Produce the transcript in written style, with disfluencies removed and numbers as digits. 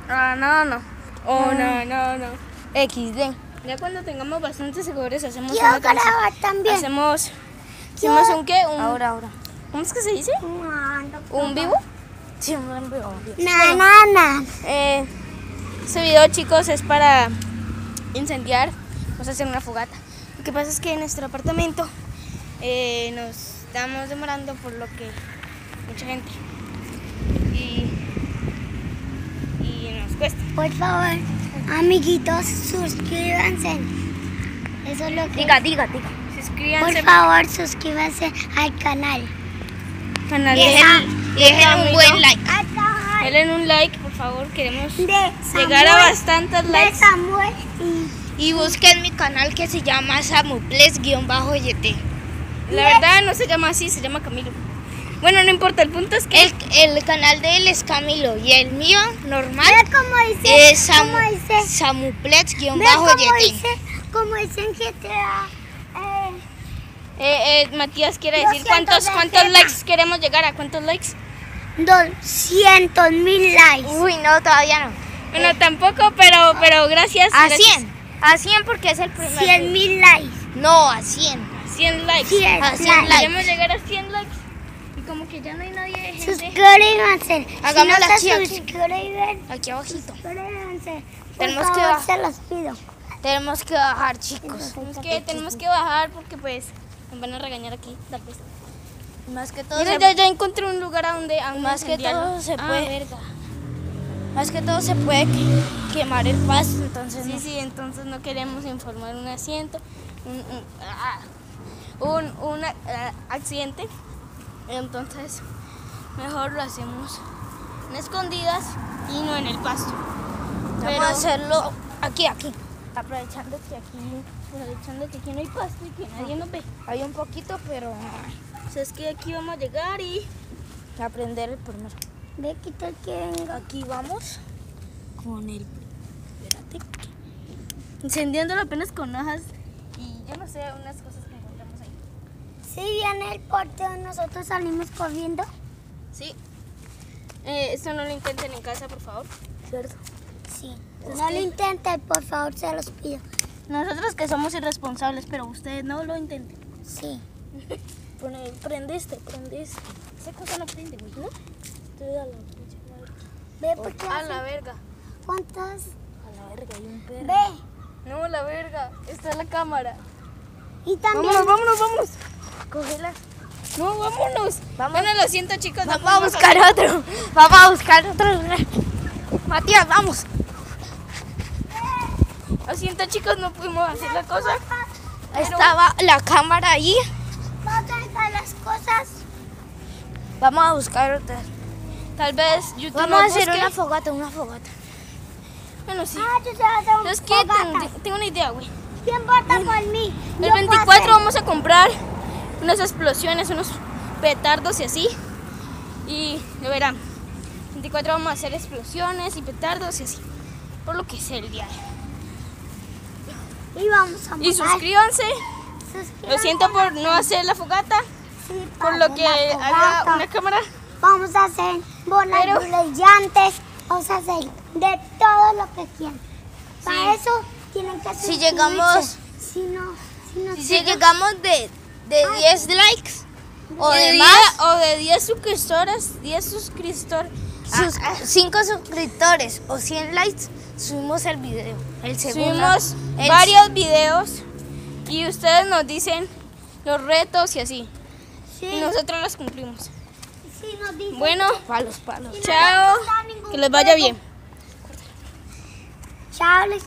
No. Oh, no. XD. Ya cuando tengamos bastantes seguidores hacemos Yo una grabar también. Hacemos Yo- un qué? Ahora. ¿Cómo es que se dice? ¿Un vivo? Sí, un vivo. Na. Este video, chicos, es para incendiar. Vamos a hacer una fogata. Lo que pasa es que en nuestro apartamento nos estamos demorando por lo que mucha gente y nos cuesta. Por favor, amiguitos, suscríbanse. Eso es lo que... Diga. Suscríbanse Por favor, suscríbanse al canal. canal Dejen un buen like. Denle un like, por favor. Queremos De llegar a bastantes de likes. Samuel Y busquen mi canal que se llama Samuples_YT. La verdad no se llama así, se llama Camilo. Bueno, no importa, el punto es que El canal de él es Camilo y el mío, normal, Ve cómo dice, es cómo dice, ve Samuples_YT. cómo dice en GTA. Matías quiere 200 decir cuántos de likes queremos llegar a cuántos likes. 200,000 likes. Uy, no, todavía no. Bueno, tampoco, pero gracias. A gracias. 100. A 100 porque es el primer. 100,000 likes. No, a 100. 100 likes. 100 A 100 likes. Queremos llegar a 100 likes. Y como que ya no hay nadie de gente. Suscríbanse. Hagamos si no la se chica. suscriben, Aquí abajito. suscríbanse. Tenemos Por que favor, bajar. se los pido. Tenemos que bajar, chicos. Tenemos que bajar porque pues nos van a regañar aquí. Tal vez. Más que todo, Mira, se, ya encontré un lugar a donde más que incendiarlo. todo se Ah, puede. verga. Más que todo se puede quemar el pasto, entonces no. Sí, entonces no queremos informar un asiento, un accidente. Entonces mejor lo hacemos en escondidas y no en el pasto. Vamos a hacerlo aquí. Aprovechando que aquí no hay pasto y que nadie nos ve. Hay un poquito, pero O sea, es que aquí vamos a llegar y aprender el primero. Ve, quita que venga. Aquí vamos con el. espérate, incendiándolo apenas con hojas y yo no sé, unas cosas que encontramos ahí. Si viene el porteo, nosotros salimos corriendo. Sí. Esto no lo intenten en casa, por favor. ¿Cierto? Sí. No lo intenten, por favor, se los pido. Nosotros que somos irresponsables, pero ustedes no lo intenten. Sí. Prende este. Esa cosa no prende, güey, ¿no? Ve, porque A la verga. ¿cuántas? A la verga, hay un perro. Ve. No, la verga. Está la cámara. Y también. Vámonos. Cógela. No, vámonos. Vamos. Bueno, lo siento, chicos. no Vamos a podemos buscar otro. Vamos a buscar otro lugar. Matías, vamos. Lo siento, chicos, no pudimos hacer la cosa. Estaba la cámara ahí. Vamos a dejar las cosas. Vamos a buscar otra. Tal vez YouTube Vamos a nos hacer busque. una fogata. Bueno, sí. Yo se voy a hacer un Es que fogata. tengo una idea, güey. ¿Quién vota por mí? El Yo puedo 24 hacer. vamos a comprar unas explosiones, unos petardos y así. Y lo verán. El 24 vamos a hacer explosiones y petardos y así. Por lo que es el día. Y vamos a Y matar. suscríbanse. Suscríbanse. Lo siento por no hacer la fogata. Sí, Por para lo que la haga fogata. una cámara. Vamos a hacer bolas Pero- brillantes. Vamos a hacer de todo lo que quieran. Para Sí. eso tienen que Si suscribirse. llegamos- Si no Si llegamos de 10 likes o de de más, o de 10 suscriptores, 10 suscriptores. 5 suscriptores o 100 likes, subimos el video. El segundo. Subimos el- varios videos y ustedes nos dicen los retos y así. Sí, Y nosotros los cumplimos. sí nos dicen. Bueno, Palos. Y no chao. les gusta ningún Que les vaya juego. bien. Chao, les